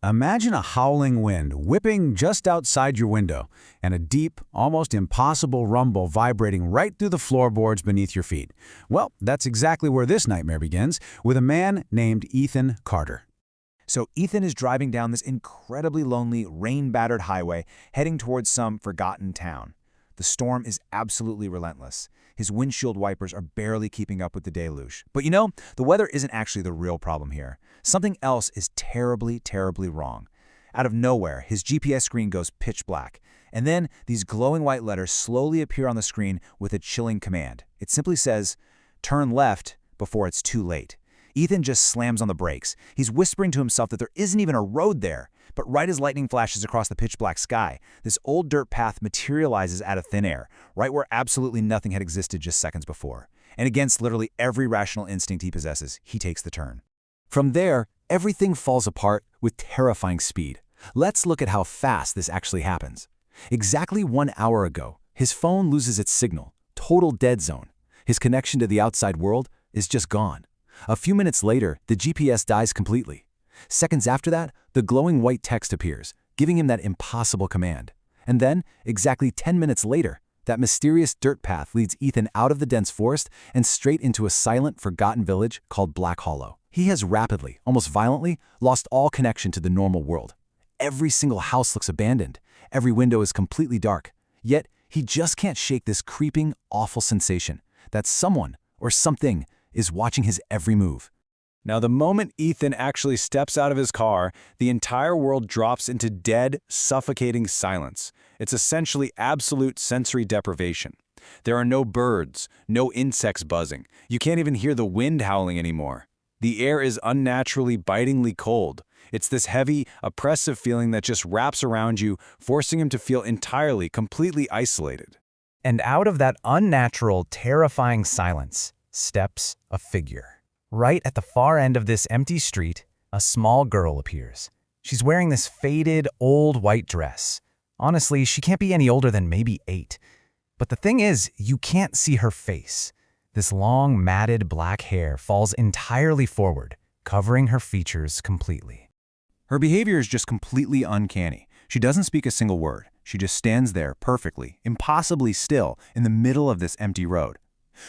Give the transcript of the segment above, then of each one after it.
Imagine a howling wind whipping just outside your window and a deep, almost impossible rumble vibrating right through the floorboards beneath your feet. Well, that's exactly where this nightmare begins, with a man named Ethan Carter. So Ethan is driving down this incredibly lonely, rain-battered highway, heading towards some forgotten town. The storm is absolutely relentless. His windshield wipers are barely keeping up with the deluge. But you know, the weather isn't actually the real problem here. Something else is terribly, terribly wrong. Out of nowhere, his GPS screen goes pitch black. And then these glowing white letters slowly appear on the screen with a chilling command. It simply says, "Turn left before it's too late." Ethan just slams on the brakes. He's whispering to himself that there isn't even a road there. But right as lightning flashes across the pitch-black sky, this old dirt path materializes out of thin air, right where absolutely nothing had existed just seconds before. And against literally every rational instinct he possesses, he takes the turn. From there, everything falls apart with terrifying speed. Let's look at how fast this actually happens. Exactly 1 hour ago, his phone loses its signal, total dead zone. His connection to the outside world is just gone. A few minutes later, the GPS dies completely. Seconds after that, the glowing white text appears, giving him that impossible command. And then, exactly 10 minutes later, that mysterious dirt path leads Ethan out of the dense forest and straight into a silent, forgotten village called Black Hollow. He has rapidly, almost violently, lost all connection to the normal world. Every single house looks abandoned. Every window is completely dark. Yet, he just can't shake this creeping, awful sensation that someone or something is watching his every move. Now, the moment Ethan actually steps out of his car, the entire world drops into dead, suffocating silence. It's essentially absolute sensory deprivation. There are no birds, no insects buzzing. You can't even hear the wind howling anymore. The air is unnaturally, bitingly cold. It's this heavy, oppressive feeling that just wraps around you, forcing him to feel entirely, completely isolated. And out of that unnatural, terrifying silence steps a figure. Right at the far end of this empty street, a small girl appears. She's wearing this faded, old white dress. Honestly, she can't be any older than maybe 8. But the thing is, you can't see her face. This long, matted black hair falls entirely forward, covering her features completely. Her behavior is just completely uncanny. She doesn't speak a single word. She just stands there perfectly, impossibly still, in the middle of this empty road.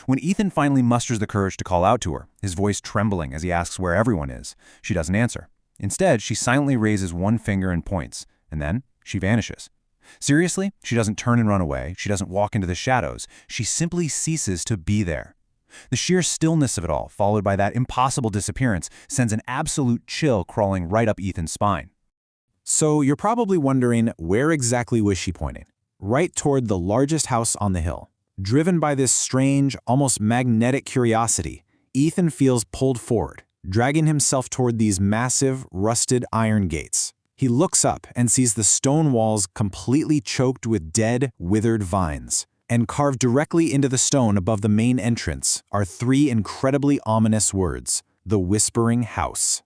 When Ethan finally musters the courage to call out to her, his voice trembling as he asks where everyone is, she doesn't answer. Instead, she silently raises one finger and points, and then she vanishes. Seriously, she doesn't turn and run away. She doesn't walk into the shadows. She simply ceases to be there. The sheer stillness of it all, followed by that impossible disappearance, sends an absolute chill crawling right up Ethan's spine. So you're probably wondering, where exactly was she pointing? Right toward the largest house on the hill. Driven by this strange, almost magnetic curiosity, Ethan feels pulled forward, dragging himself toward these massive, rusted iron gates. He looks up and sees the stone walls completely choked with dead, withered vines. And carved directly into the stone above the main entrance are 3 incredibly ominous words: the Whispering House.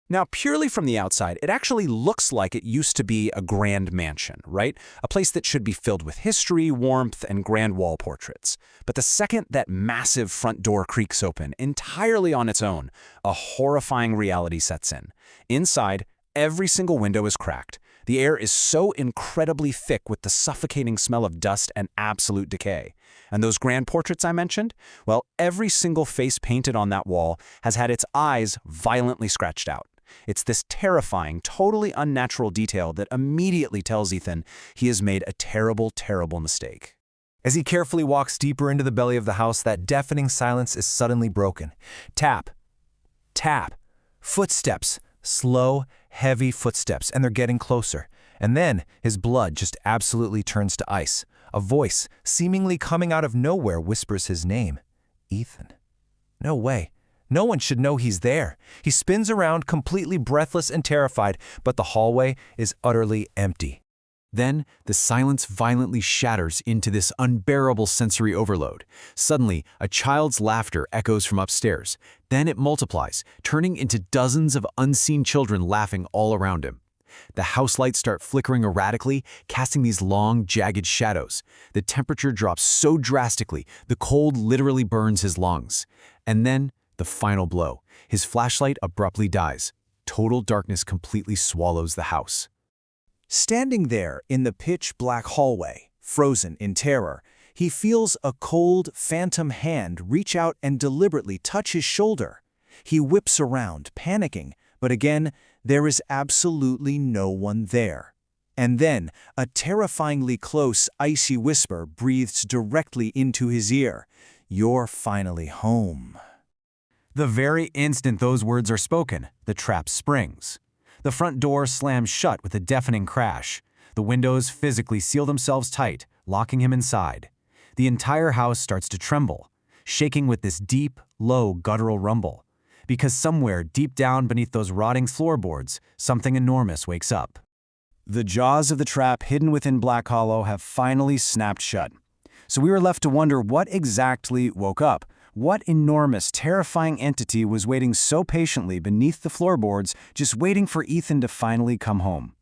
Now, purely from the outside, it actually looks like it used to be a grand mansion, right? A place that should be filled with history, warmth, and grand wall portraits. But the second that massive front door creaks open, entirely on its own, a horrifying reality sets in. Inside, every single window is cracked. The air is so incredibly thick with the suffocating smell of dust and absolute decay. And those grand portraits I mentioned? Well, every single face painted on that wall has had its eyes violently scratched out. It's this terrifying, totally unnatural detail that immediately tells Ethan he has made a terrible, terrible mistake. As he carefully walks deeper into the belly of the house, that deafening silence is suddenly broken. Tap, tap, footsteps, slow, heavy footsteps, and they're getting closer. And then his blood just absolutely turns to ice. A voice, seemingly coming out of nowhere, whispers his name. Ethan. No way. No one should know he's there. He spins around, completely breathless and terrified, but the hallway is utterly empty. Then, the silence violently shatters into this unbearable sensory overload. Suddenly, a child's laughter echoes from upstairs. Then it multiplies, turning into dozens of unseen children laughing all around him. The house lights start flickering erratically, casting these long, jagged shadows. The temperature drops so drastically, the cold literally burns his lungs. And then, the final blow. His flashlight abruptly dies. total darkness completely swallows the house. Standing there in the pitch-black hallway, frozen in terror, he feels a cold, phantom hand reach out and deliberately touch his shoulder. He whips around, panicking, but again, there is absolutely no one there. And then, a terrifyingly close, icy whisper breathes directly into his ear. "You're finally home." The very instant those words are spoken, the trap springs. The front door slams shut with a deafening crash. The windows physically seal themselves tight, locking him inside. The entire house starts to tremble, shaking with this deep, low, guttural rumble. Because somewhere deep down beneath those rotting floorboards, something enormous wakes up. The jaws of the trap hidden within Black Hollow have finally snapped shut. So we were left to wonder what exactly woke up. What enormous, terrifying entity was waiting so patiently beneath the floorboards, just waiting for Ethan to finally come home?